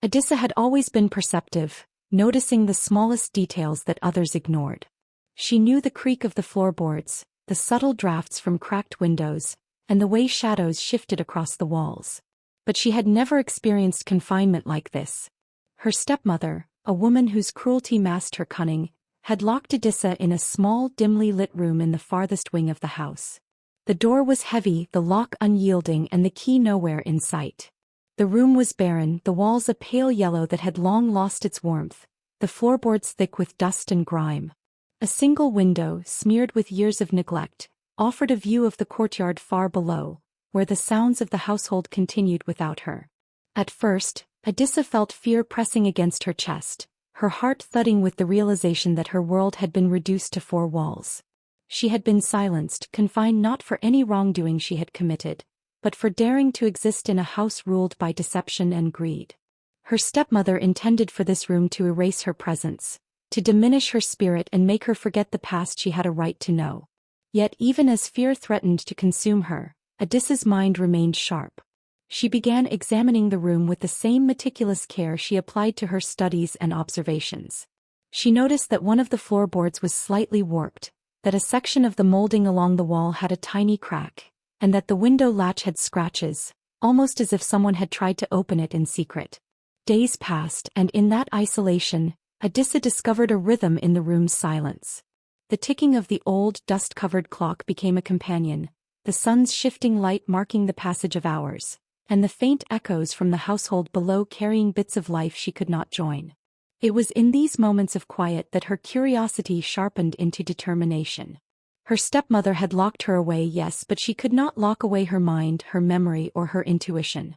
Adissa had always been perceptive, noticing the smallest details that others ignored. She knew the creak of the floorboards, the subtle drafts from cracked windows, and the way shadows shifted across the walls. But she had never experienced confinement like this. Her stepmother, a woman whose cruelty masked her cunning, had locked Adissa in a small, dimly lit room in the farthest wing of the house. The door was heavy, the lock unyielding, and the key nowhere in sight. The room was barren, the walls a pale yellow that had long lost its warmth, the floorboards thick with dust and grime. A single window, smeared with years of neglect, offered a view of the courtyard far below, where the sounds of the household continued without her. At first, Adissa felt fear pressing against her chest, her heart thudding with the realization that her world had been reduced to four walls. She had been silenced, confined not for any wrongdoing she had committed, but for daring to exist in a house ruled by deception and greed. Her stepmother intended for this room to erase her presence, to diminish her spirit and make her forget the past she had a right to know. Yet even as fear threatened to consume her, Adissa's mind remained sharp. She began examining the room with the same meticulous care she applied to her studies and observations. She noticed that one of the floorboards was slightly warped, that a section of the molding along the wall had a tiny crack, and that the window latch had scratches, almost as if someone had tried to open it in secret. Days passed, and in that isolation, Adissa discovered a rhythm in the room's silence. The ticking of the old, dust-covered clock became a companion, the sun's shifting light marking the passage of hours, and the faint echoes from the household below carrying bits of life she could not join. It was in these moments of quiet that her curiosity sharpened into determination. Her stepmother had locked her away, yes, but she could not lock away her mind, her memory, or her intuition.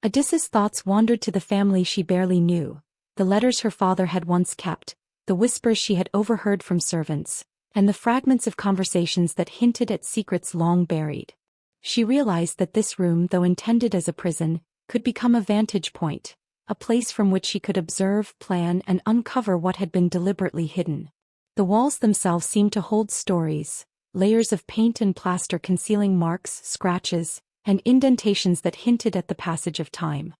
Adissa's thoughts wandered to the family she barely knew, the letters her father had once kept, the whispers she had overheard from servants, and the fragments of conversations that hinted at secrets long buried. She realized that this room, though intended as a prison, could become a vantage point, a place from which she could observe, plan, and uncover what had been deliberately hidden. The walls themselves seemed to hold stories, layers of paint and plaster concealing marks, scratches, and indentations that hinted at the passage of time.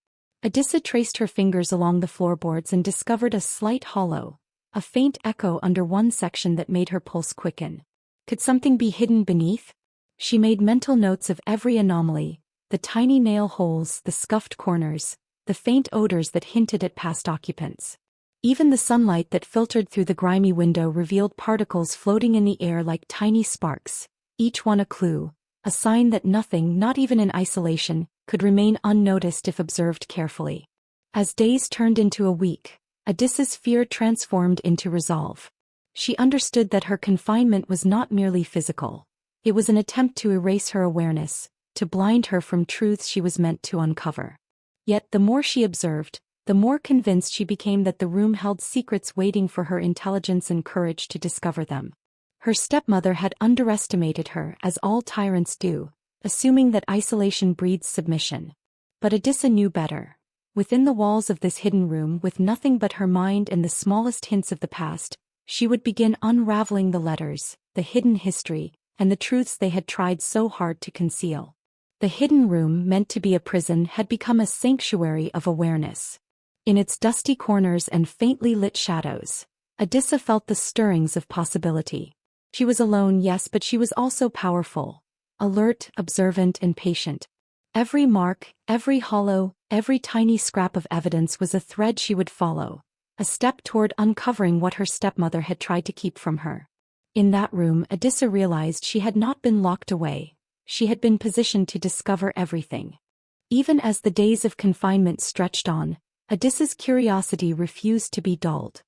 Adissa traced her fingers along the floorboards and discovered a slight hollow, a faint echo under one section that made her pulse quicken. Could something be hidden beneath? She made mental notes of every anomaly, the tiny nail holes, the scuffed corners, the faint odors that hinted at past occupants. Even the sunlight that filtered through the grimy window revealed particles floating in the air like tiny sparks, each one a clue, a sign that nothing, not even in isolation, could remain unnoticed if observed carefully. As days turned into a week, Adissa's fear transformed into resolve. She understood that her confinement was not merely physical. It was an attempt to erase her awareness, to blind her from truths she was meant to uncover. Yet the more she observed, the more convinced she became that the room held secrets waiting for her intelligence and courage to discover them. Her stepmother had underestimated her, as all tyrants do, assuming that isolation breeds submission. But Adissa knew better. Within the walls of this hidden room, with nothing but her mind and the smallest hints of the past, she would begin unraveling the letters, the hidden history, and the truths they had tried so hard to conceal. The hidden room, meant to be a prison, had become a sanctuary of awareness. In its dusty corners and faintly lit shadows, Adissa felt the stirrings of possibility. She was alone, yes, but she was also powerful, alert, observant, and patient. Every mark, every hollow, every tiny scrap of evidence was a thread she would follow, a step toward uncovering what her stepmother had tried to keep from her. In that room, Adissa realized she had not been locked away. She had been positioned to discover everything. Even as the days of confinement stretched on, Adissa's curiosity refused to be dulled.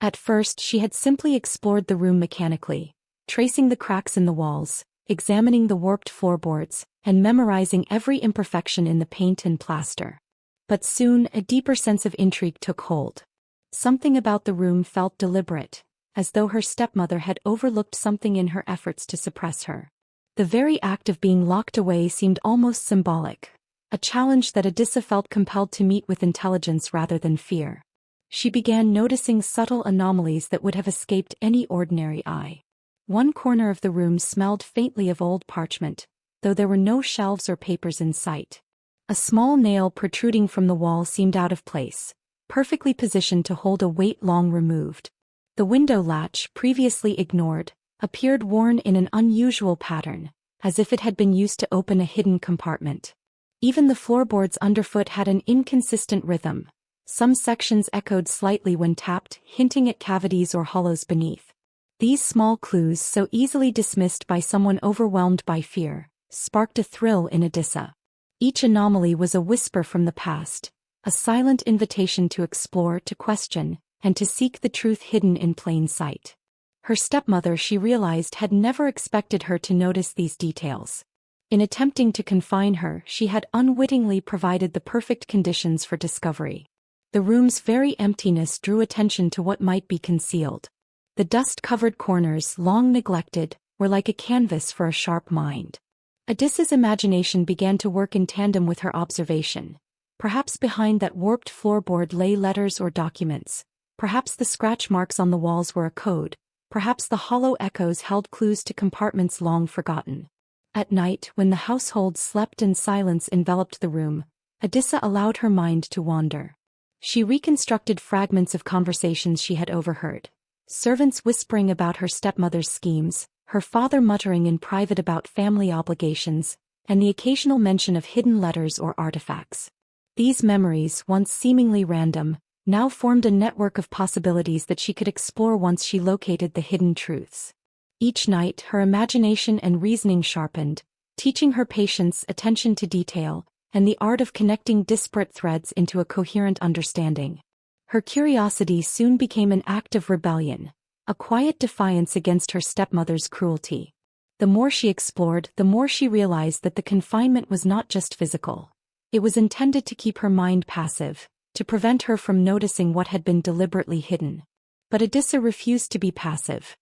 At first she had simply explored the room mechanically, tracing the cracks in the walls, examining the warped floorboards, and memorizing every imperfection in the paint and plaster. But soon a deeper sense of intrigue took hold. Something about the room felt deliberate, as though her stepmother had overlooked something in her efforts to suppress her. The very act of being locked away seemed almost symbolic, a challenge that Adissa felt compelled to meet with intelligence rather than fear. She began noticing subtle anomalies that would have escaped any ordinary eye. One corner of the room smelled faintly of old parchment, though there were no shelves or papers in sight. A small nail protruding from the wall seemed out of place, perfectly positioned to hold a weight long removed. The window latch, previously ignored, appeared worn in an unusual pattern, as if it had been used to open a hidden compartment. Even the floorboards underfoot had an inconsistent rhythm. Some sections echoed slightly when tapped, hinting at cavities or hollows beneath. These small clues, so easily dismissed by someone overwhelmed by fear, sparked a thrill in Odessa. Each anomaly was a whisper from the past, a silent invitation to explore, to question, and to seek the truth hidden in plain sight. Her stepmother, she realized, had never expected her to notice these details. In attempting to confine her, she had unwittingly provided the perfect conditions for discovery. The room's very emptiness drew attention to what might be concealed. The dust-covered corners, long neglected, were like a canvas for a sharp mind. Odysseus' imagination began to work in tandem with her observation. Perhaps behind that warped floorboard lay letters or documents. Perhaps the scratch marks on the walls were a code. Perhaps the hollow echoes held clues to compartments long forgotten. At night, when the household slept and silence enveloped the room, Odessa allowed her mind to wander. She reconstructed fragments of conversations she had overheard. Servants whispering about her stepmother's schemes, her father muttering in private about family obligations, and the occasional mention of hidden letters or artifacts. These memories, once seemingly random, now formed a network of possibilities that she could explore once she located the hidden truths. Each night, her imagination and reasoning sharpened, teaching her patience, attention to detail, and the art of connecting disparate threads into a coherent understanding. Her curiosity soon became an act of rebellion, a quiet defiance against her stepmother's cruelty. The more she explored, the more she realized that the confinement was not just physical. It was intended to keep her mind passive, to prevent her from noticing what had been deliberately hidden. But Odessa refused to be passive.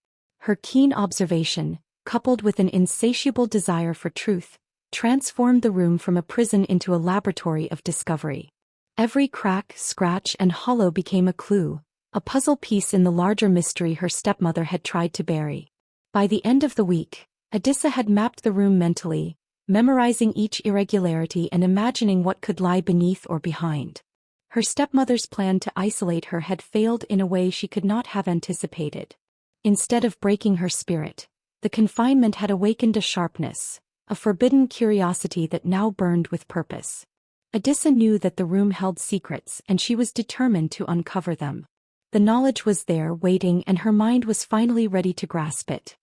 Her keen observation, coupled with an insatiable desire for truth, transformed the room from a prison into a laboratory of discovery. Every crack, scratch, and hollow became a clue, a puzzle piece in the larger mystery her stepmother had tried to bury. By the end of the week, Odessa had mapped the room mentally, memorizing each irregularity and imagining what could lie beneath or behind. Her stepmother's plan to isolate her had failed in a way she could not have anticipated. Instead of breaking her spirit, the confinement had awakened a sharpness, a forbidden curiosity that now burned with purpose. Odessa knew that the room held secrets, and she was determined to uncover them. The knowledge was there, waiting, and her mind was finally ready to grasp it.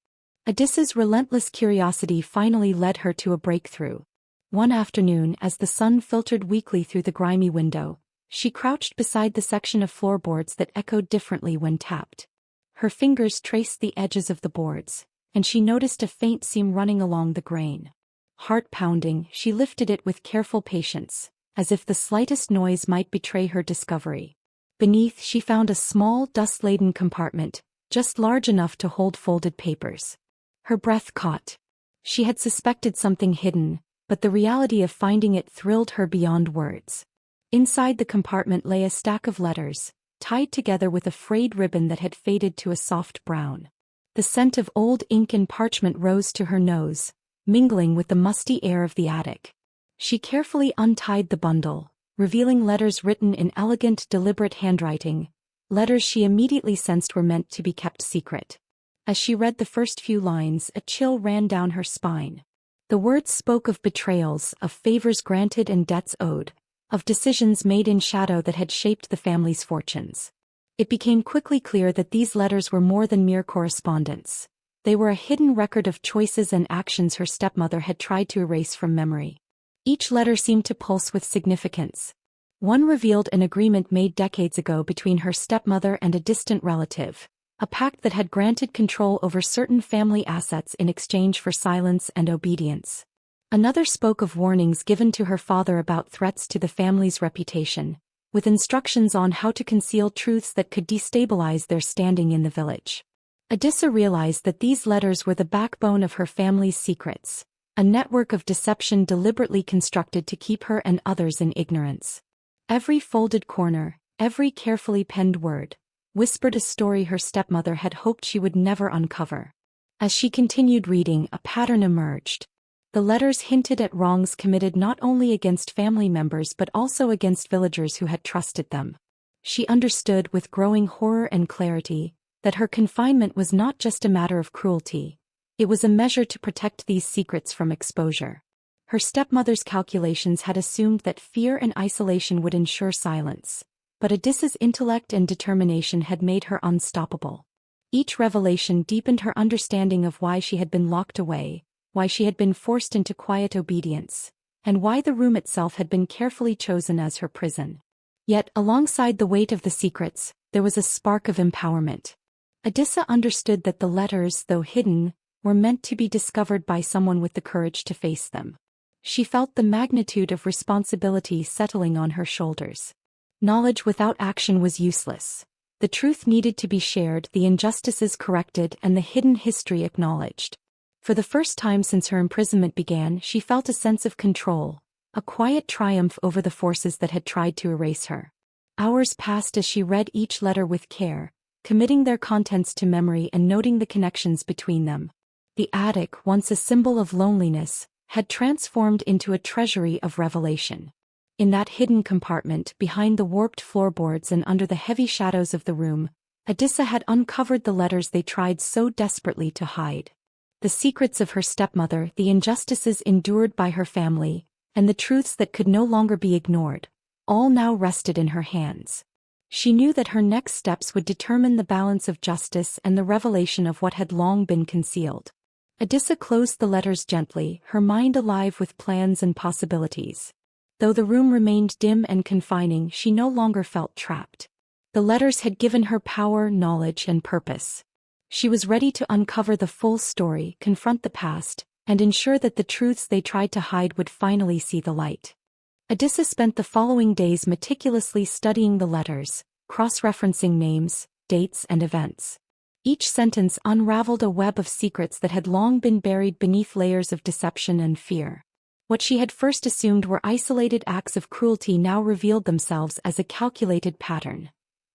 Odessa's relentless curiosity finally led her to a breakthrough. One afternoon, as the sun filtered weakly through the grimy window, she crouched beside the section of floorboards that echoed differently when tapped. Her fingers traced the edges of the boards, and she noticed a faint seam running along the grain. Heart pounding, she lifted it with careful patience, as if the slightest noise might betray her discovery. Beneath, she found a small, dust-laden compartment, just large enough to hold folded papers. Her breath caught. She had suspected something hidden, but the reality of finding it thrilled her beyond words. Inside the compartment lay a stack of letters, tied together with a frayed ribbon that had faded to a soft brown. The scent of old ink and parchment rose to her nose, mingling with the musty air of the attic. She carefully untied the bundle, revealing letters written in elegant, deliberate handwriting, letters she immediately sensed were meant to be kept secret. As she read the first few lines, a chill ran down her spine. The words spoke of betrayals, of favors granted and debts owed, of decisions made in shadow that had shaped the family's fortunes. It became quickly clear that these letters were more than mere correspondence. They were a hidden record of choices and actions her stepmother had tried to erase from memory. Each letter seemed to pulse with significance. One revealed an agreement made decades ago between her stepmother and a distant relative, a pact that had granted control over certain family assets in exchange for silence and obedience. Another spoke of warnings given to her father about threats to the family's reputation, with instructions on how to conceal truths that could destabilize their standing in the village. Odessa realized that these letters were the backbone of her family's secrets, a network of deception deliberately constructed to keep her and others in ignorance. Every folded corner, every carefully penned word, whispered a story her stepmother had hoped she would never uncover. As she continued reading, a pattern emerged. The letters hinted at wrongs committed not only against family members but also against villagers who had trusted them. She understood with growing horror and clarity that her confinement was not just a matter of cruelty, it was a measure to protect these secrets from exposure. Her stepmother's calculations had assumed that fear and isolation would ensure silence, but Edissa's intellect and determination had made her unstoppable. Each revelation deepened her understanding of why she had been locked away, why she had been forced into quiet obedience, and why the room itself had been carefully chosen as her prison. Yet, alongside the weight of the secrets, there was a spark of empowerment. Edissa understood that the letters, though hidden, were meant to be discovered by someone with the courage to face them. She felt the magnitude of responsibility settling on her shoulders. Knowledge without action was useless. The truth needed to be shared, the injustices corrected, and the hidden history acknowledged. For the first time since her imprisonment began, she felt a sense of control, a quiet triumph over the forces that had tried to erase her. Hours passed as she read each letter with care, committing their contents to memory and noting the connections between them. The attic, once a symbol of loneliness, had transformed into a treasury of revelation. In that hidden compartment, behind the warped floorboards and under the heavy shadows of the room, Edissa had uncovered the letters they tried so desperately to hide. The secrets of her stepmother, the injustices endured by her family, and the truths that could no longer be ignored, all now rested in her hands. She knew that her next steps would determine the balance of justice and the revelation of what had long been concealed. Edissa closed the letters gently, her mind alive with plans and possibilities. Though the room remained dim and confining, she no longer felt trapped. The letters had given her power, knowledge, and purpose. She was ready to uncover the full story, confront the past, and ensure that the truths they tried to hide would finally see the light. Edissa spent the following days meticulously studying the letters, cross-referencing names, dates, and events. Each sentence unraveled a web of secrets that had long been buried beneath layers of deception and fear. What she had first assumed were isolated acts of cruelty now revealed themselves as a calculated pattern.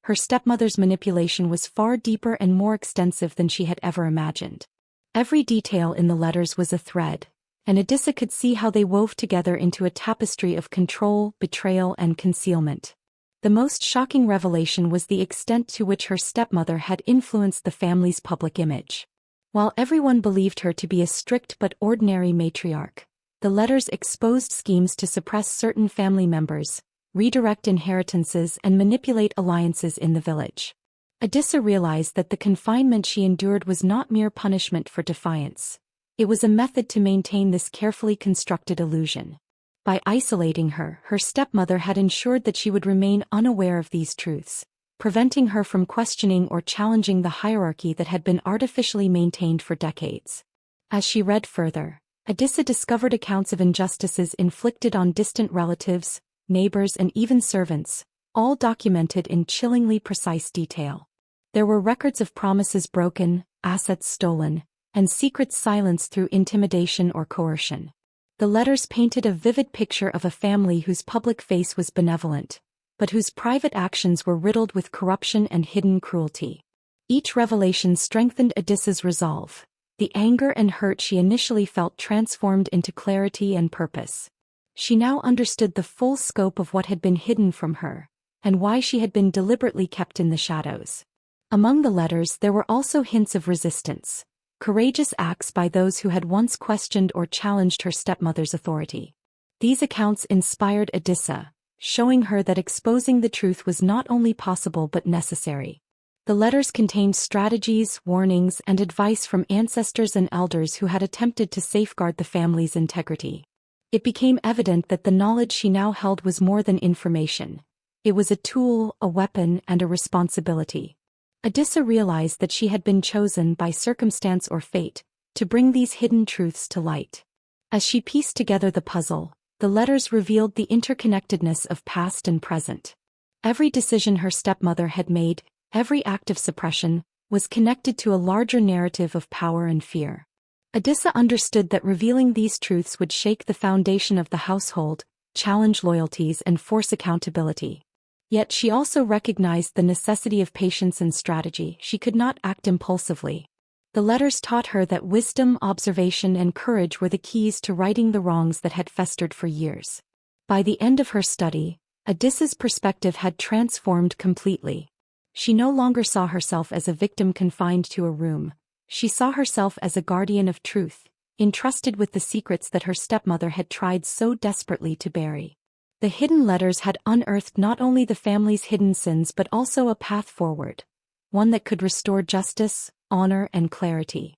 Her stepmother's manipulation was far deeper and more extensive than she had ever imagined. Every detail in the letters was a thread, and Edissa could see how they wove together into a tapestry of control, betrayal, and concealment. The most shocking revelation was the extent to which her stepmother had influenced the family's public image. While everyone believed her to be a strict but ordinary matriarch, the letters exposed schemes to suppress certain family members, redirect inheritances, and manipulate alliances in the village. Edissa realized that the confinement she endured was not mere punishment for defiance. It was a method to maintain this carefully constructed illusion. By isolating her, her stepmother had ensured that she would remain unaware of these truths, preventing her from questioning or challenging the hierarchy that had been artificially maintained for decades. As she read further, Edissa discovered accounts of injustices inflicted on distant relatives, neighbors, and even servants, all documented in chillingly precise detail. There were records of promises broken, assets stolen, and secrets silenced through intimidation or coercion. The letters painted a vivid picture of a family whose public face was benevolent, but whose private actions were riddled with corruption and hidden cruelty. Each revelation strengthened Edissa's resolve. The anger and hurt she initially felt transformed into clarity and purpose. She now understood the full scope of what had been hidden from her, and why she had been deliberately kept in the shadows. Among the letters there were also hints of resistance, courageous acts by those who had once questioned or challenged her stepmother's authority. These accounts inspired Edissa, showing her that exposing the truth was not only possible but necessary. The letters contained strategies, warnings, and advice from ancestors and elders who had attempted to safeguard the family's integrity. It became evident that the knowledge she now held was more than information. It was a tool, a weapon, and a responsibility. Edissa realized that she had been chosen by circumstance or fate to bring these hidden truths to light. As she pieced together the puzzle, the letters revealed the interconnectedness of past and present. Every decision her stepmother had made, every act of suppression, was connected to a larger narrative of power and fear. Edissa understood that revealing these truths would shake the foundation of the household, challenge loyalties, and force accountability. Yet she also recognized the necessity of patience and strategy. She could not act impulsively. The letters taught her that wisdom, observation, and courage were the keys to righting the wrongs that had festered for years. By the end of her study, Adissa's perspective had transformed completely. She no longer saw herself as a victim confined to a room. She saw herself as a guardian of truth, entrusted with the secrets that her stepmother had tried so desperately to bury. The hidden letters had unearthed not only the family's hidden sins but also a path forward, one that could restore justice, honor, and clarity.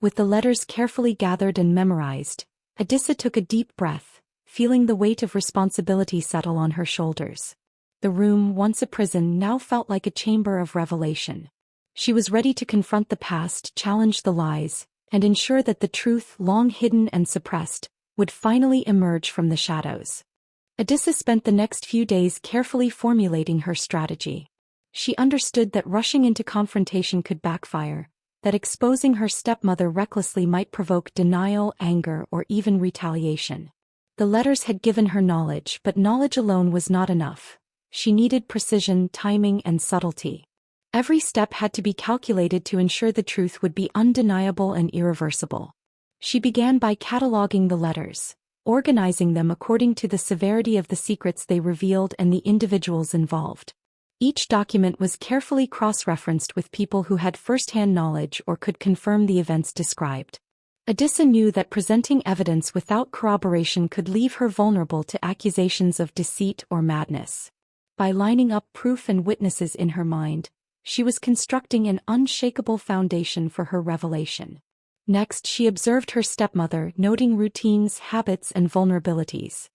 With the letters carefully gathered and memorized, Adissa took a deep breath, feeling the weight of responsibility settle on her shoulders. The room, once a prison, now felt like a chamber of revelation. She was ready to confront the past, challenge the lies, and ensure that the truth, long hidden and suppressed, would finally emerge from the shadows. Adissa spent the next few days carefully formulating her strategy. She understood that rushing into confrontation could backfire, that exposing her stepmother recklessly might provoke denial, anger, or even retaliation. The letters had given her knowledge, but knowledge alone was not enough. She needed precision, timing, and subtlety. Every step had to be calculated to ensure the truth would be undeniable and irreversible. She began by cataloging the letters, organizing them according to the severity of the secrets they revealed and the individuals involved. Each document was carefully cross-referenced with people who had first-hand knowledge or could confirm the events described. Adissa knew that presenting evidence without corroboration could leave her vulnerable to accusations of deceit or madness. By lining up proof and witnesses in her mind, she was constructing an unshakable foundation for her revelation. Next, she observed her stepmother, noting routines, habits, and vulnerabilities.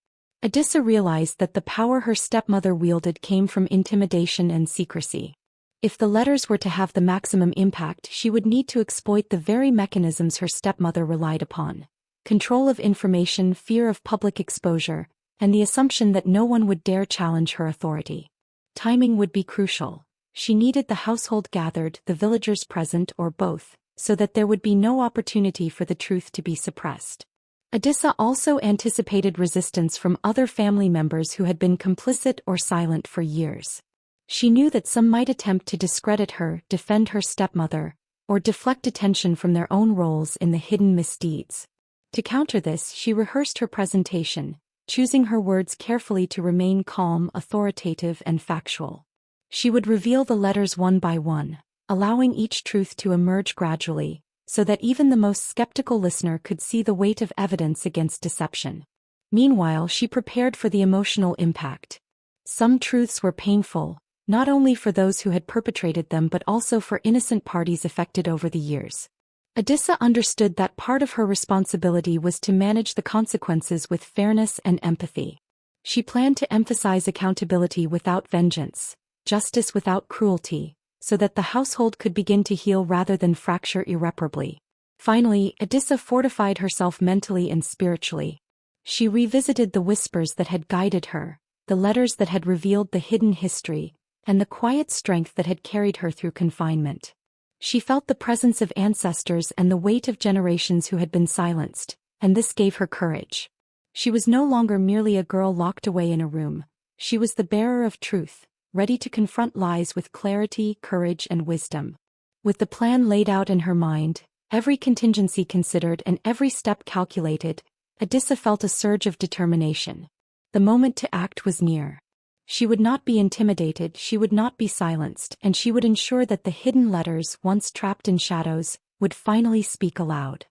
Adissa realized that the power her stepmother wielded came from intimidation and secrecy. If the letters were to have the maximum impact, she would need to exploit the very mechanisms her stepmother relied upon: control of information, fear of public exposure, and the assumption that no one would dare challenge her authority. Timing would be crucial. She needed the household gathered, the villagers present, or both, so that there would be no opportunity for the truth to be suppressed. Adissa also anticipated resistance from other family members who had been complicit or silent for years. She knew that some might attempt to discredit her, defend her stepmother, or deflect attention from their own roles in the hidden misdeeds. To counter this, she rehearsed her presentation, choosing her words carefully to remain calm, authoritative, and factual. She would reveal the letters one by one, allowing each truth to emerge gradually, so that even the most skeptical listener could see the weight of evidence against deception. Meanwhile, she prepared for the emotional impact. Some truths were painful, not only for those who had perpetrated them but also for innocent parties affected over the years. Adissa understood that part of her responsibility was to manage the consequences with fairness and empathy. She planned to emphasize accountability without vengeance, justice without cruelty, so that the household could begin to heal rather than fracture irreparably. Finally, Adissa fortified herself mentally and spiritually. She revisited the whispers that had guided her, the letters that had revealed the hidden history, and the quiet strength that had carried her through confinement. She felt the presence of ancestors and the weight of generations who had been silenced, and this gave her courage. She was no longer merely a girl locked away in a room. She was the bearer of truth, ready to confront lies with clarity, courage, and wisdom. With the plan laid out in her mind, every contingency considered and every step calculated, Adissa felt a surge of determination. The moment to act was near. She would not be intimidated, she would not be silenced, and she would ensure that the hidden letters, once trapped in shadows, would finally speak aloud.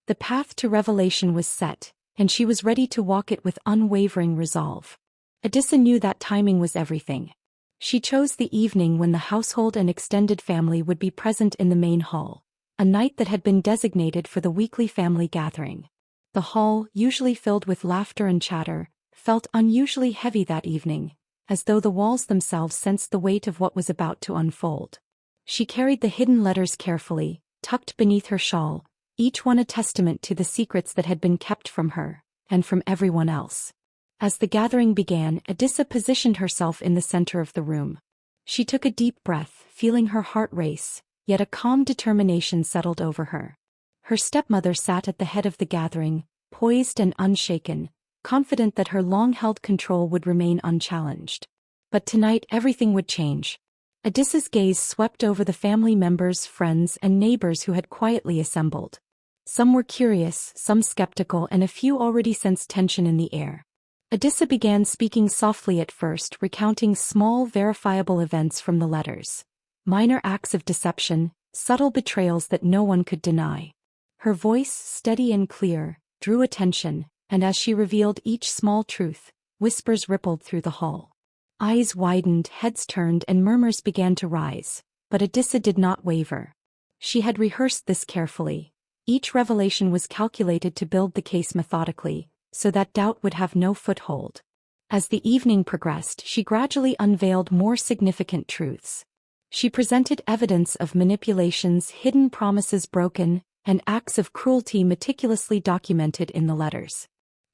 The path to revelation was set, and she was ready to walk it with unwavering resolve. Adissa knew that timing was everything. She chose the evening when the household and extended family would be present in the main hall, a night that had been designated for the weekly family gathering. The hall, usually filled with laughter and chatter, felt unusually heavy that evening, as though the walls themselves sensed the weight of what was about to unfold. She carried the hidden letters carefully, tucked beneath her shawl, each one a testament to the secrets that had been kept from her, and from everyone else. As the gathering began, Adissa positioned herself in the center of the room. She took a deep breath, feeling her heart race, yet a calm determination settled over her. Her stepmother sat at the head of the gathering, poised and unshaken, confident that her long-held control would remain unchallenged. But tonight everything would change. Adissa's gaze swept over the family members, friends, and neighbors who had quietly assembled. Some were curious, some skeptical, and a few already sensed tension in the air. Adissa began speaking softly at first, recounting small verifiable events from the letters. Minor acts of deception, subtle betrayals that no one could deny. Her voice, steady and clear, drew attention, and as she revealed each small truth, whispers rippled through the hall. Eyes widened, heads turned, and murmurs began to rise, but Adissa did not waver. She had rehearsed this carefully. Each revelation was calculated to build the case methodically, so that doubt would have no foothold. As the evening progressed, she gradually unveiled more significant truths. She presented evidence of manipulations, hidden promises broken, and acts of cruelty meticulously documented in the letters.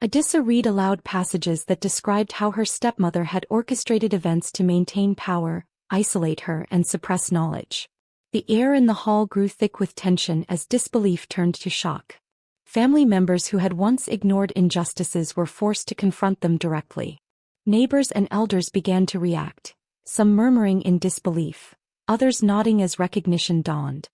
Adissa read aloud passages that described how her stepmother had orchestrated events to maintain power, isolate her, and suppress knowledge. The air in the hall grew thick with tension as disbelief turned to shock. Family members who had once ignored injustices were forced to confront them directly. Neighbors and elders began to react, some murmuring in disbelief, others nodding as recognition dawned.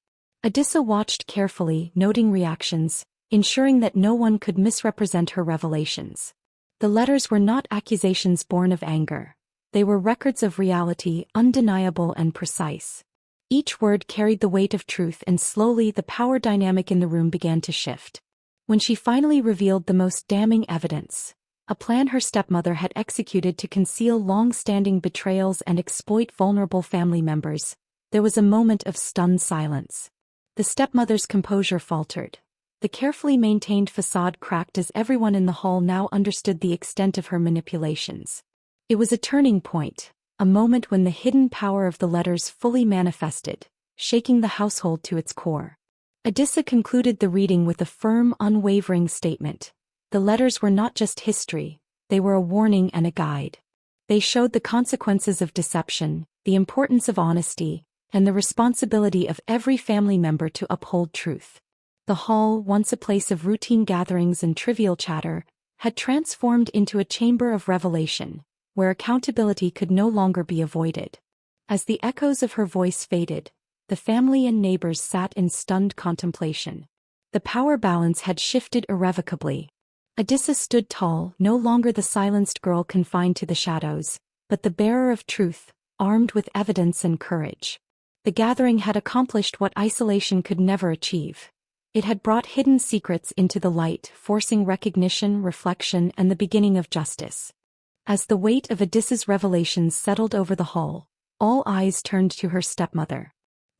Adissa watched carefully, noting reactions, ensuring that no one could misrepresent her revelations. The letters were not accusations born of anger. They were records of reality, undeniable and precise. Each word carried the weight of truth, and slowly the power dynamic in the room began to shift. When she finally revealed the most damning evidence, a plan her stepmother had executed to conceal long-standing betrayals and exploit vulnerable family members, there was a moment of stunned silence. The stepmother's composure faltered. The carefully maintained facade cracked as everyone in the hall now understood the extent of her manipulations. It was a turning point, a moment when the hidden power of the letters fully manifested, shaking the household to its core. Adissa concluded the reading with a firm, unwavering statement. The letters were not just history, they were a warning and a guide. They showed the consequences of deception, the importance of honesty, and the responsibility of every family member to uphold truth. The hall, once a place of routine gatherings and trivial chatter, had transformed into a chamber of revelation, where accountability could no longer be avoided. As the echoes of her voice faded, the family and neighbors sat in stunned contemplation. The power balance had shifted irrevocably. Adissa stood tall, no longer the silenced girl confined to the shadows, but the bearer of truth, armed with evidence and courage. The gathering had accomplished what isolation could never achieve. It had brought hidden secrets into the light, forcing recognition, reflection, and the beginning of justice. As the weight of Adissa's revelations settled over the hall, all eyes turned to her stepmother.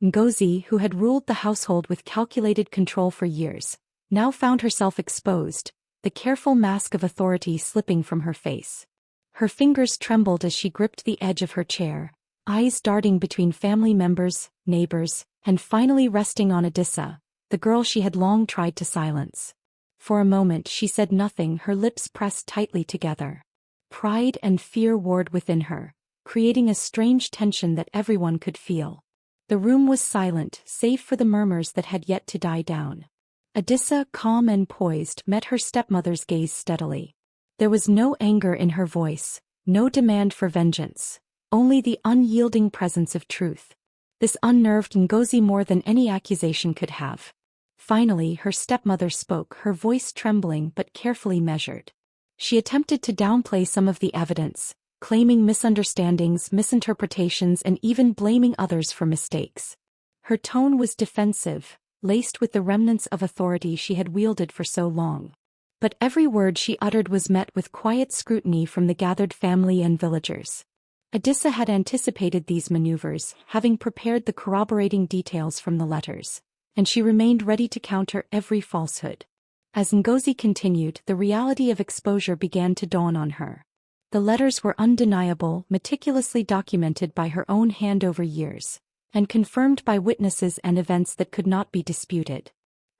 Ngozi, who had ruled the household with calculated control for years, now found herself exposed, the careful mask of authority slipping from her face. Her fingers trembled as she gripped the edge of her chair, eyes darting between family members, neighbors, and finally resting on Adissa, the girl she had long tried to silence. For a moment she said nothing, her lips pressed tightly together. Pride and fear warred within her, creating a strange tension that everyone could feel. The room was silent, save for the murmurs that had yet to die down. Adissa, calm and poised, met her stepmother's gaze steadily. There was no anger in her voice, no demand for vengeance, only the unyielding presence of truth. This unnerved Ngozi more than any accusation could have. Finally, her stepmother spoke, her voice trembling but carefully measured. She attempted to downplay some of the evidence, claiming misunderstandings, misinterpretations, and even blaming others for mistakes. Her tone was defensive, laced with the remnants of authority she had wielded for so long. But every word she uttered was met with quiet scrutiny from the gathered family and villagers. Adissa had anticipated these maneuvers, having prepared the corroborating details from the letters, and she remained ready to counter every falsehood. As Ngozi continued, the reality of exposure began to dawn on her. The letters were undeniable, meticulously documented by her own hand over years, and confirmed by witnesses and events that could not be disputed.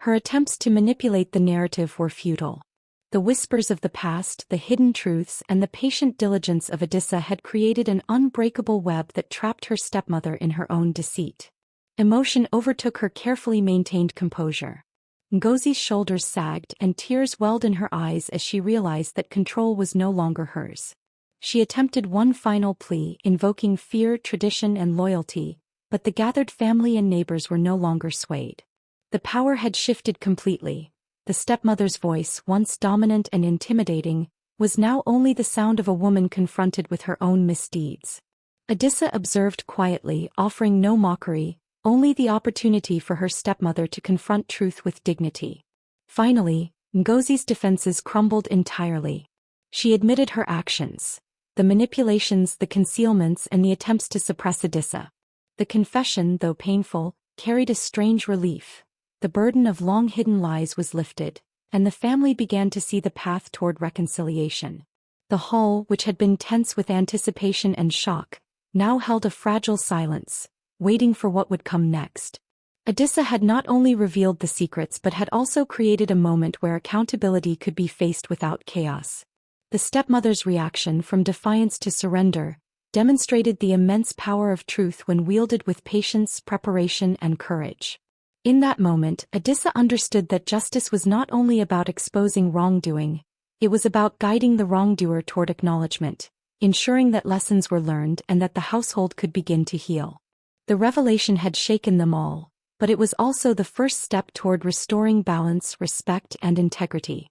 Her attempts to manipulate the narrative were futile. The whispers of the past, the hidden truths, and the patient diligence of Adissa had created an unbreakable web that trapped her stepmother in her own deceit. Emotion overtook her carefully maintained composure. Ngozi's shoulders sagged and tears welled in her eyes as she realized that control was no longer hers. She attempted one final plea, invoking fear, tradition, and loyalty, but the gathered family and neighbors were no longer swayed. The power had shifted completely. The stepmother's voice, once dominant and intimidating, was now only the sound of a woman confronted with her own misdeeds. Adissa observed quietly, offering no mockery, only the opportunity for her stepmother to confront truth with dignity. Finally, Ngozi's defenses crumbled entirely. She admitted her actions. The manipulations, the concealments, and the attempts to suppress Adissa. The confession, though painful, carried a strange relief. The burden of long-hidden lies was lifted, and the family began to see the path toward reconciliation. The hall, which had been tense with anticipation and shock, now held a fragile silence, waiting for what would come next. Adissa had not only revealed the secrets but had also created a moment where accountability could be faced without chaos. The stepmother's reaction from defiance to surrender demonstrated the immense power of truth when wielded with patience, preparation, and courage. In that moment, Adissa understood that justice was not only about exposing wrongdoing, it was about guiding the wrongdoer toward acknowledgement, ensuring that lessons were learned and that the household could begin to heal. The revelation had shaken them all, but it was also the first step toward restoring balance, respect, and integrity.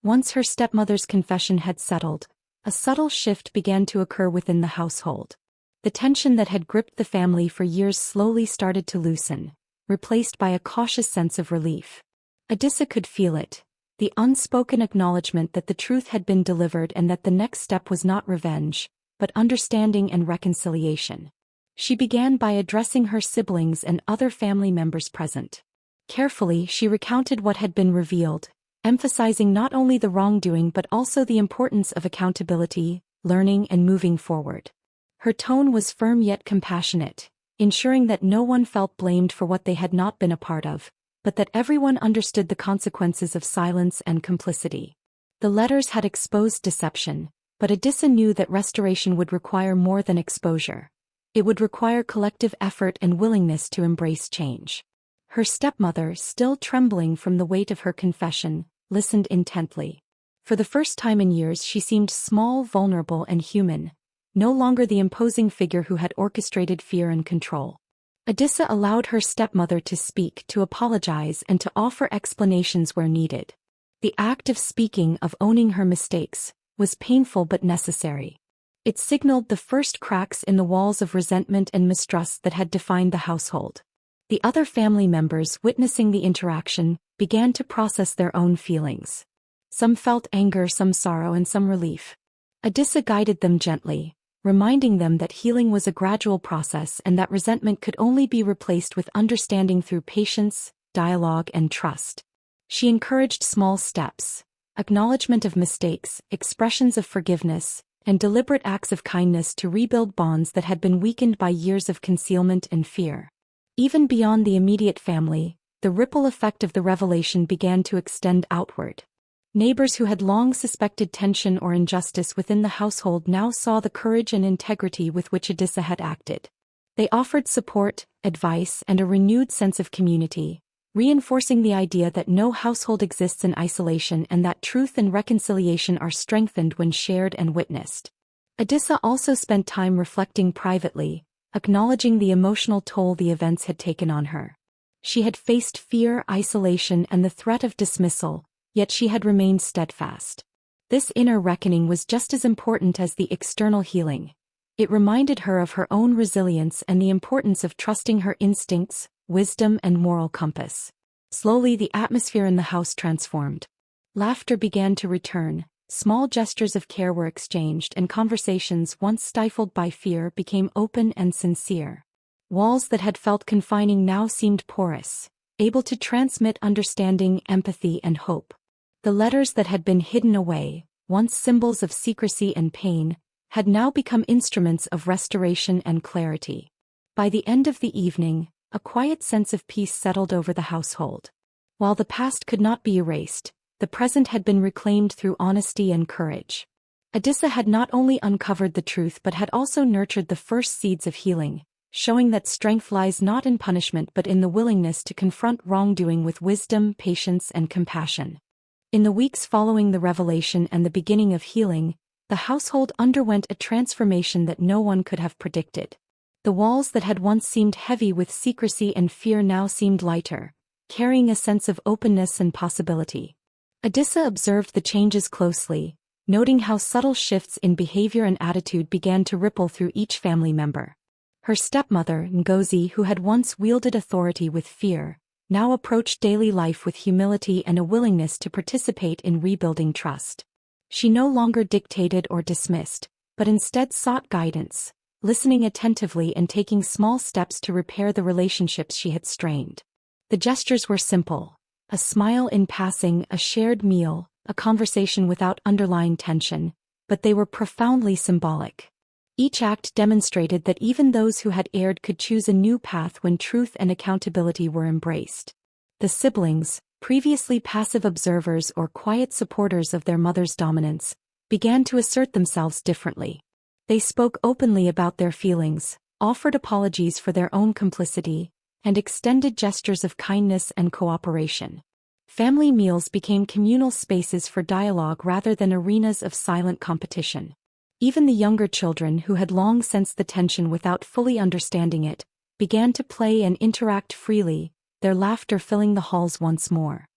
Once her stepmother's confession had settled, a subtle shift began to occur within the household. The tension that had gripped the family for years slowly started to loosen, replaced by a cautious sense of relief. Adissa could feel it, the unspoken acknowledgement that the truth had been delivered and that the next step was not revenge, but understanding and reconciliation. She began by addressing her siblings and other family members present. Carefully, she recounted what had been revealed, emphasizing not only the wrongdoing but also the importance of accountability, learning, and moving forward. Her tone was firm yet compassionate, ensuring that no one felt blamed for what they had not been a part of, but that everyone understood the consequences of silence and complicity. The letters had exposed deception, but Adissa knew that restoration would require more than exposure. It would require collective effort and willingness to embrace change. Her stepmother, still trembling from the weight of her confession, listened intently. For the first time in years she seemed small, vulnerable, and human, no longer the imposing figure who had orchestrated fear and control. Adissa allowed her stepmother to speak, to apologize, and to offer explanations where needed. The act of speaking, of owning her mistakes, was painful but necessary. It signaled the first cracks in the walls of resentment and mistrust that had defined the household. The other family members, witnessing the interaction, began to process their own feelings. Some felt anger, some sorrow, and some relief. Adissa guided them gently, reminding them that healing was a gradual process and that resentment could only be replaced with understanding through patience, dialogue, and trust. She encouraged small steps, acknowledgement of mistakes, expressions of forgiveness, and deliberate acts of kindness to rebuild bonds that had been weakened by years of concealment and fear. Even beyond the immediate family, the ripple effect of the revelation began to extend outward. Neighbors who had long suspected tension or injustice within the household now saw the courage and integrity with which Adissa had acted. They offered support, advice, and a renewed sense of community, reinforcing the idea that no household exists in isolation and that truth and reconciliation are strengthened when shared and witnessed. Adissa also spent time reflecting privately, acknowledging the emotional toll the events had taken on her. She had faced fear, isolation, and the threat of dismissal, yet she had remained steadfast. This inner reckoning was just as important as the external healing. It reminded her of her own resilience and the importance of trusting her instincts, wisdom, and moral compass. Slowly, the atmosphere in the house transformed. Laughter began to return, small gestures of care were exchanged, and conversations once stifled by fear became open and sincere. Walls that had felt confining now seemed porous, able to transmit understanding, empathy, and hope. The letters that had been hidden away, once symbols of secrecy and pain, had now become instruments of restoration and clarity. By the end of the evening, a quiet sense of peace settled over the household. While the past could not be erased, the present had been reclaimed through honesty and courage. Adissa had not only uncovered the truth but had also nurtured the first seeds of healing, showing that strength lies not in punishment but in the willingness to confront wrongdoing with wisdom, patience, and compassion. In the weeks following the revelation and the beginning of healing, the household underwent a transformation that no one could have predicted. The walls that had once seemed heavy with secrecy and fear now seemed lighter, carrying a sense of openness and possibility. Adissa observed the changes closely, noting how subtle shifts in behavior and attitude began to ripple through each family member. Her stepmother, Ngozi, who had once wielded authority with fear, now approached daily life with humility and a willingness to participate in rebuilding trust. She no longer dictated or dismissed, but instead sought guidance, listening attentively and taking small steps to repair the relationships she had strained. The gestures were simple: a smile in passing, a shared meal, a conversation without underlying tension, but they were profoundly symbolic. Each act demonstrated that even those who had erred could choose a new path when truth and accountability were embraced. The siblings, previously passive observers or quiet supporters of their mother's dominance, began to assert themselves differently. They spoke openly about their feelings, offered apologies for their own complicity, and extended gestures of kindness and cooperation. Family meals became communal spaces for dialogue rather than arenas of silent competition. Even the younger children, who had long sensed the tension without fully understanding it, began to play and interact freely, their laughter filling the halls once more.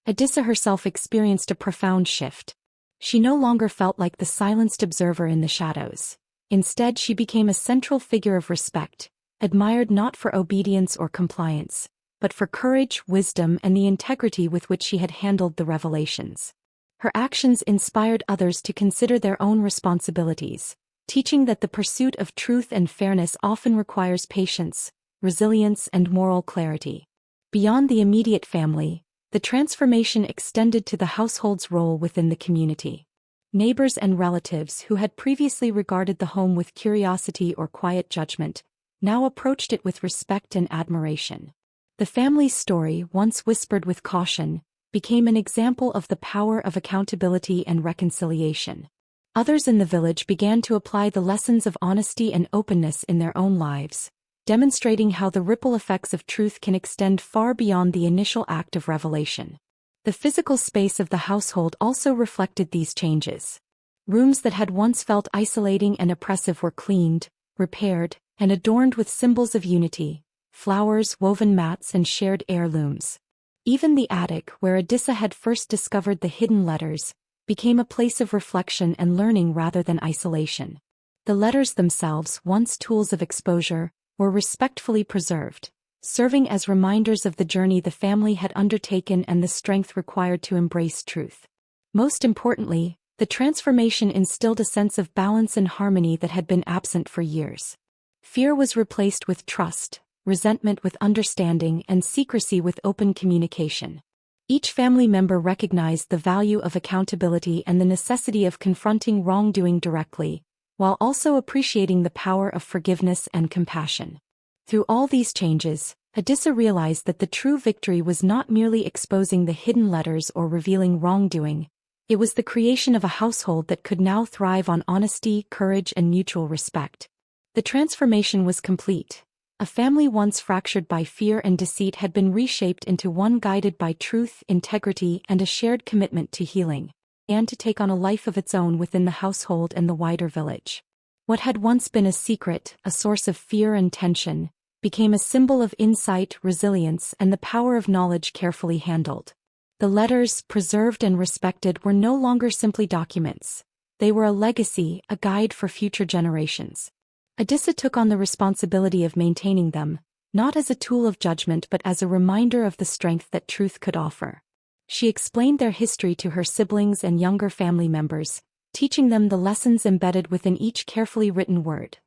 Adissa herself experienced a profound shift. She no longer felt like the silenced observer in the shadows. Instead, she became a central figure of respect, admired not for obedience or compliance, but for courage, wisdom, and the integrity with which she had handled the revelations. Her actions inspired others to consider their own responsibilities, teaching that the pursuit of truth and fairness often requires patience, resilience, and moral clarity. Beyond the immediate family, the transformation extended to the household's role within the community. Neighbors and relatives who had previously regarded the home with curiosity or quiet judgment now approached it with respect and admiration. The family's story, once whispered with caution, became an example of the power of accountability and reconciliation. Others in the village began to apply the lessons of honesty and openness in their own lives, demonstrating how the ripple effects of truth can extend far beyond the initial act of revelation. The physical space of the household also reflected these changes. Rooms that had once felt isolating and oppressive were cleaned, repaired, and adorned with symbols of unity: flowers, woven mats, and shared heirlooms. Even the attic, where Adissa had first discovered the hidden letters, became a place of reflection and learning rather than isolation. The letters themselves, once tools of exposure, were respectfully preserved, serving as reminders of the journey the family had undertaken and the strength required to embrace truth. Most importantly, the transformation instilled a sense of balance and harmony that had been absent for years. Fear was replaced with trust, resentment with understanding, and secrecy with open communication. Each family member recognized the value of accountability and the necessity of confronting wrongdoing directly, while also appreciating the power of forgiveness and compassion. Through all these changes, Adissa realized that the true victory was not merely exposing the hidden letters or revealing wrongdoing. It was the creation of a household that could now thrive on honesty, courage, and mutual respect. The transformation was complete. A family once fractured by fear and deceit had been reshaped into one guided by truth, integrity, and a shared commitment to healing, and to take on a life of its own within the household and the wider village. What had once been a secret, a source of fear and tension, became a symbol of insight, resilience, and the power of knowledge carefully handled. The letters, preserved and respected, were no longer simply documents. They were a legacy, a guide for future generations. Adissa took on the responsibility of maintaining them, not as a tool of judgment but as a reminder of the strength that truth could offer. She explained their history to her siblings and younger family members, teaching them the lessons embedded within each carefully written word: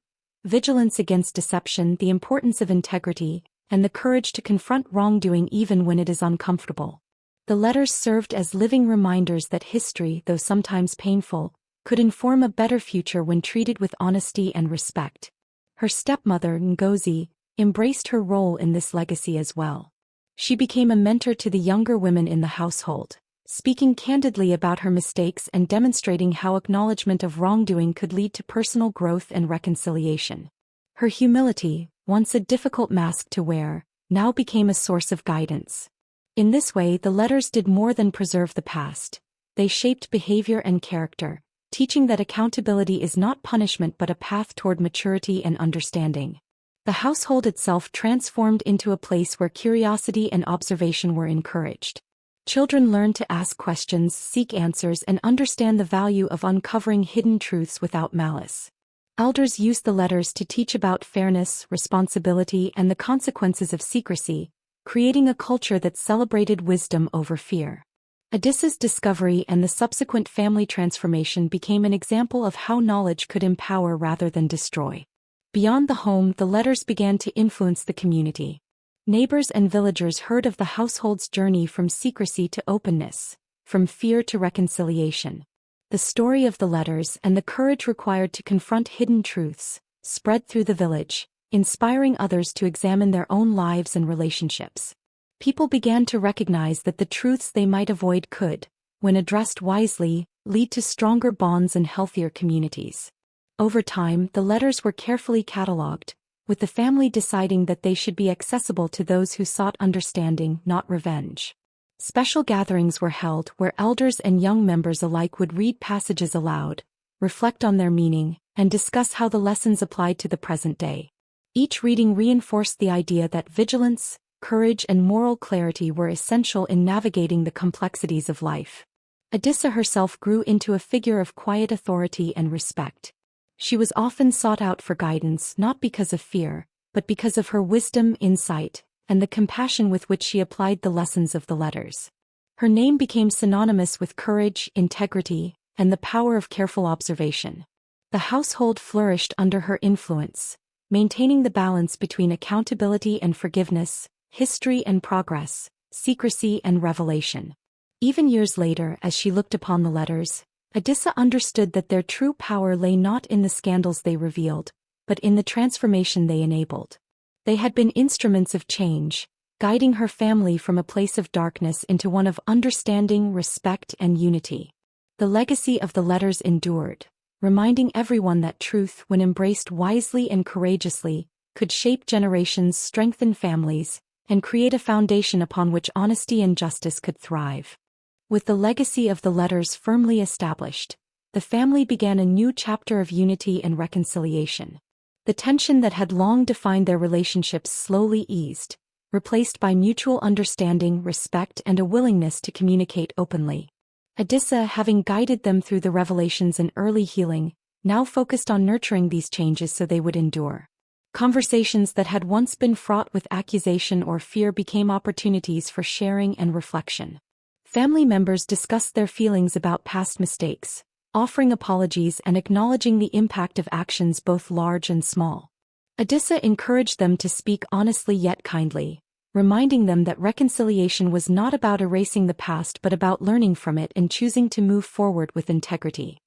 vigilance against deception, the importance of integrity, and the courage to confront wrongdoing even when it is uncomfortable. The letters served as living reminders that history, though sometimes painful, could inform a better future when treated with honesty and respect. Her stepmother, Ngozi, embraced her role in this legacy as well. She became a mentor to the younger women in the household, speaking candidly about her mistakes and demonstrating how acknowledgement of wrongdoing could lead to personal growth and reconciliation. Her humility, once a difficult mask to wear, now became a source of guidance. In this way, the letters did more than preserve the past. They shaped behavior and character, teaching that accountability is not punishment but a path toward maturity and understanding. The household itself transformed into a place where curiosity and observation were encouraged. Children learned to ask questions, seek answers, and understand the value of uncovering hidden truths without malice. Elders used the letters to teach about fairness, responsibility, and the consequences of secrecy, creating a culture that celebrated wisdom over fear. Odysseus' discovery and the subsequent family transformation became an example of how knowledge could empower rather than destroy. Beyond the home, the letters began to influence the community. Neighbors and villagers heard of the household's journey from secrecy to openness, from fear to reconciliation. The story of the letters and the courage required to confront hidden truths spread through the village, inspiring others to examine their own lives and relationships. People began to recognize that the truths they might avoid could, when addressed wisely, lead to stronger bonds and healthier communities. Over time, the letters were carefully catalogued, with the family deciding that they should be accessible to those who sought understanding, not revenge. Special gatherings were held where elders and young members alike would read passages aloud, reflect on their meaning, and discuss how the lessons applied to the present day. Each reading reinforced the idea that vigilance, courage, and moral clarity were essential in navigating the complexities of life. Odysseia herself grew into a figure of quiet authority and respect. She was often sought out for guidance not because of fear, but because of her wisdom, insight, and the compassion with which she applied the lessons of the letters. Her name became synonymous with courage, integrity, and the power of careful observation. The household flourished under her influence, maintaining the balance between accountability and forgiveness, history and progress, secrecy and revelation. Even years later, as she looked upon the letters, Odysseia understood that their true power lay not in the scandals they revealed, but in the transformation they enabled. They had been instruments of change, guiding her family from a place of darkness into one of understanding, respect, and unity. The legacy of the letters endured, reminding everyone that truth, when embraced wisely and courageously, could shape generations, strengthen families, and create a foundation upon which honesty and justice could thrive. With the legacy of the letters firmly established, the family began a new chapter of unity and reconciliation. The tension that had long defined their relationships slowly eased, replaced by mutual understanding, respect, and a willingness to communicate openly. Odysseia, having guided them through the revelations and early healing, now focused on nurturing these changes so they would endure. Conversations that had once been fraught with accusation or fear became opportunities for sharing and reflection. Family members discussed their feelings about past mistakes, offering apologies and acknowledging the impact of actions both large and small. Odysseia encouraged them to speak honestly yet kindly, reminding them that reconciliation was not about erasing the past but about learning from it and choosing to move forward with integrity.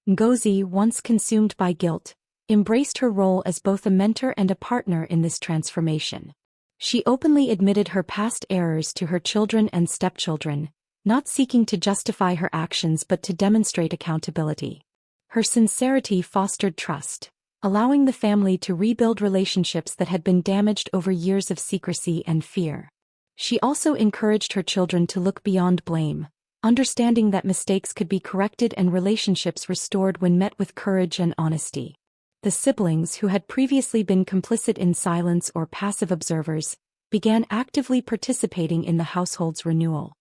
Ngozi, once consumed by guilt, embraced her role as both a mentor and a partner in this transformation. She openly admitted her past errors to her children and stepchildren, not seeking to justify her actions but to demonstrate accountability. Her sincerity fostered trust, allowing the family to rebuild relationships that had been damaged over years of secrecy and fear. She also encouraged her children to look beyond blame, understanding that mistakes could be corrected and relationships restored when met with courage and honesty. The siblings, who had previously been complicit in silence or passive observers, began actively participating in the household's renewal.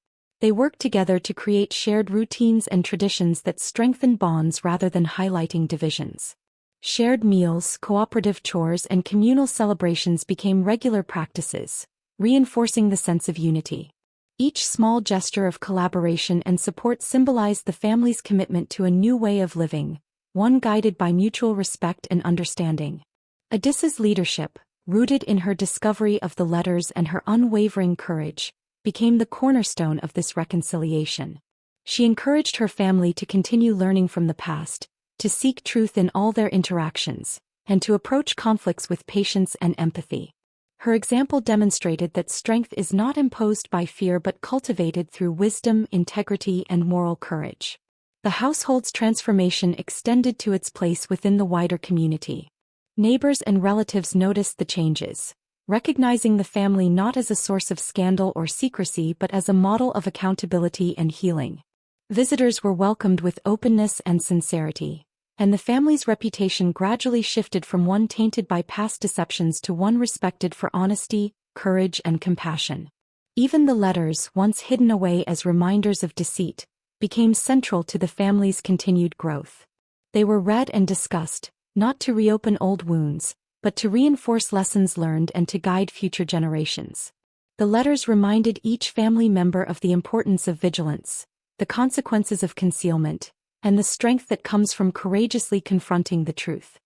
They worked together to create shared routines and traditions that strengthened bonds rather than highlighting divisions. Shared meals, cooperative chores, and communal celebrations became regular practices, reinforcing the sense of unity. Each small gesture of collaboration and support symbolized the family's commitment to a new way of living, one guided by mutual respect and understanding. Odyssea's leadership, rooted in her discovery of the letters and her unwavering courage, became the cornerstone of this reconciliation. She encouraged her family to continue learning from the past, to seek truth in all their interactions, and to approach conflicts with patience and empathy. Her example demonstrated that strength is not imposed by fear but cultivated through wisdom, integrity, and moral courage. The household's transformation extended to its place within the wider community. Neighbors and relatives noticed the changes, recognizing the family not as a source of scandal or secrecy but as a model of accountability and healing. Visitors were welcomed with openness and sincerity, and the family's reputation gradually shifted from one tainted by past deceptions to one respected for honesty, courage, and compassion. Even the letters, once hidden away as reminders of deceit, became central to the family's continued growth. They were read and discussed, not to reopen old wounds, but to reinforce lessons learned and to guide future generations. The letters reminded each family member of the importance of vigilance, the consequences of concealment, and the strength that comes from courageously confronting the truth.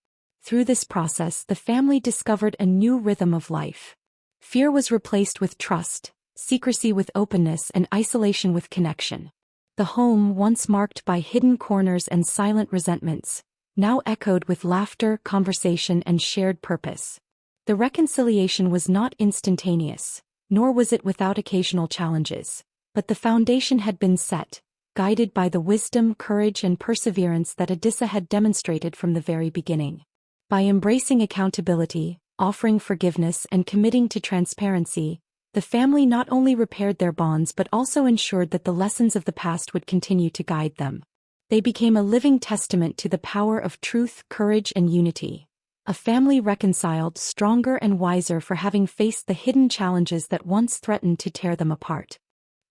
Through this process, the family discovered a new rhythm of life. Fear was replaced with trust, secrecy with openness, and isolation with connection. The home, once marked by hidden corners and silent resentments, now echoed with laughter, conversation, and shared purpose. The reconciliation was not instantaneous, nor was it without occasional challenges, but the foundation had been set, guided by the wisdom, courage, and perseverance that Adissa had demonstrated from the very beginning. By embracing accountability, offering forgiveness, and committing to transparency, the family not only repaired their bonds but also ensured that the lessons of the past would continue to guide them. They became a living testament to the power of truth, courage, and unity. A family reconciled, stronger and wiser for having faced the hidden challenges that once threatened to tear them apart.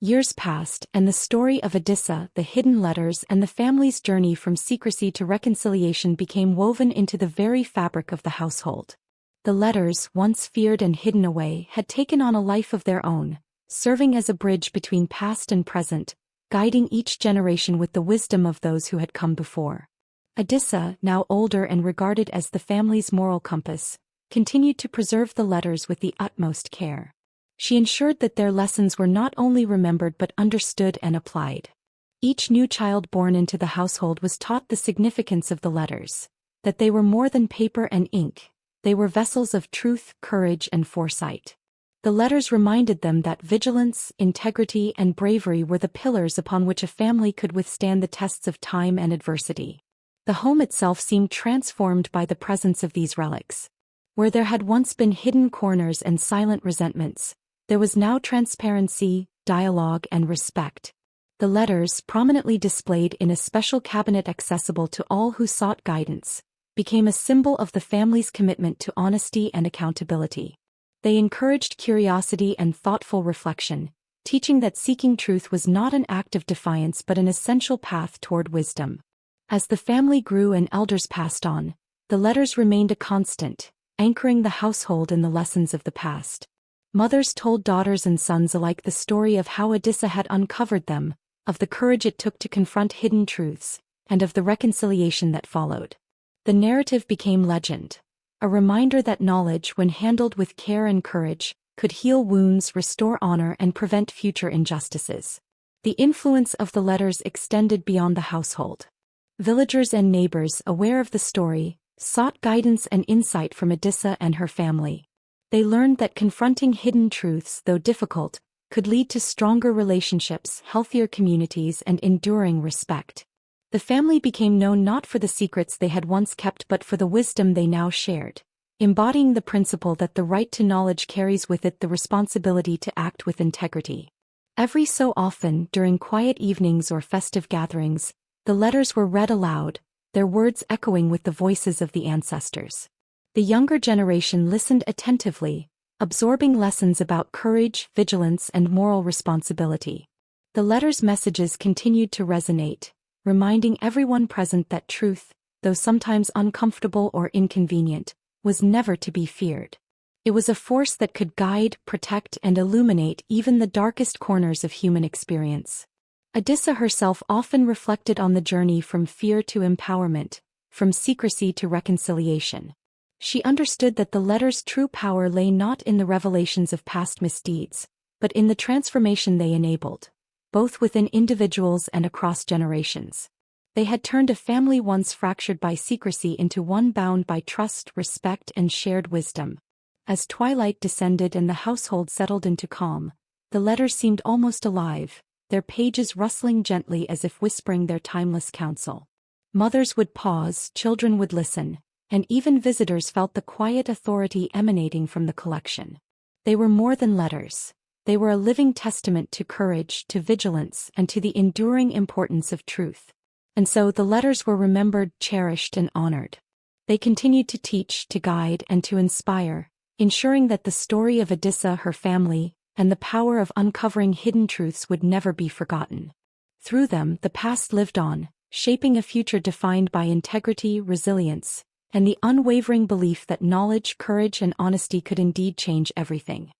Years passed, and the story of Adissa, the hidden letters, and the family's journey from secrecy to reconciliation became woven into the very fabric of the household. The letters, once feared and hidden away, had taken on a life of their own, serving as a bridge between past and present, guiding each generation with the wisdom of those who had come before. Adissa, now older and regarded as the family's moral compass, continued to preserve the letters with the utmost care. She ensured that their lessons were not only remembered but understood and applied. Each new child born into the household was taught the significance of the letters, that they were more than paper and ink, they were vessels of truth, courage, and foresight. The letters reminded them that vigilance, integrity, and bravery were the pillars upon which a family could withstand the tests of time and adversity. The home itself seemed transformed by the presence of these relics. Where there had once been hidden corners and silent resentments, there was now transparency, dialogue, and respect. The letters, prominently displayed in a special cabinet accessible to all who sought guidance, became a symbol of the family's commitment to honesty and accountability. They encouraged curiosity and thoughtful reflection, teaching that seeking truth was not an act of defiance but an essential path toward wisdom. As the family grew and elders passed on, the letters remained a constant, anchoring the household in the lessons of the past. Mothers told daughters and sons alike the story of how Adissa had uncovered them, of the courage it took to confront hidden truths, and of the reconciliation that followed. The narrative became legend, a reminder that knowledge, when handled with care and courage, could heal wounds, restore honor, and prevent future injustices. The influence of the letters extended beyond the household. Villagers and neighbors, aware of the story, sought guidance and insight from Adissa and her family. They learned that confronting hidden truths, though difficult, could lead to stronger relationships, healthier communities, and enduring respect. The family became known not for the secrets they had once kept but for the wisdom they now shared, embodying the principle that the right to knowledge carries with it the responsibility to act with integrity. Every so often, during quiet evenings or festive gatherings, the letters were read aloud, their words echoing with the voices of the ancestors. The younger generation listened attentively, absorbing lessons about courage, vigilance, and moral responsibility. The letters' messages continued to resonate, reminding everyone present that truth, though sometimes uncomfortable or inconvenient, was never to be feared. It was a force that could guide, protect, and illuminate even the darkest corners of human experience. Adissa herself often reflected on the journey from fear to empowerment, from secrecy to reconciliation. She understood that the letters' true power lay not in the revelations of past misdeeds, but in the transformation they enabled, both within individuals and across generations. They had turned a family once fractured by secrecy into one bound by trust, respect, and shared wisdom. As twilight descended and the household settled into calm, the letters seemed almost alive, their pages rustling gently as if whispering their timeless counsel. Mothers would pause, children would listen, and even visitors felt the quiet authority emanating from the collection. They were more than letters. They were a living testament to courage, to vigilance, and to the enduring importance of truth. And so the letters were remembered, cherished, and honored. They continued to teach, to guide, and to inspire, ensuring that the story of Odissa, her family, and the power of uncovering hidden truths would never be forgotten. Through them, the past lived on, shaping a future defined by integrity, resilience, and the unwavering belief that knowledge, courage, and honesty could indeed change everything.